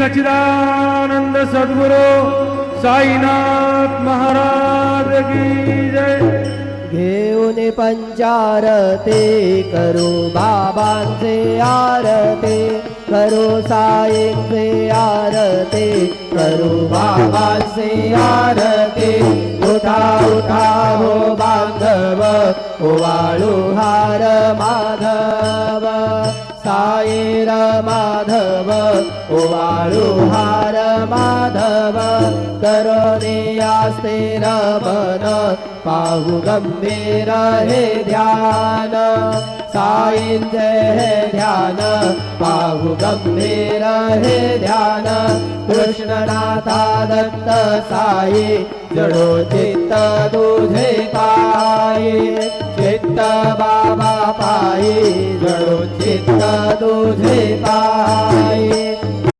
सच्चिदानंद सद्गुरु साईनाथ महाराज की जय। घेऊन पंचारते करू बाबांचे आरते, करू साईंचे आरते, करू बाबांचे आरते। उठा उठा हो बांधव, ओवाळू हार माधव, साईर माधव, ओवाळू हार माधव। करोने आस्ते रमन, पाहू गंभीर हे ध्यान, साईंचे हे ध्यान, पाहू गंभीर हे ध्यान। कृष्णनाथा दत्त साई, जडो चित्त तुझे पायी, चित्त बाबा पायी, जडो चित्त तुझे पायी।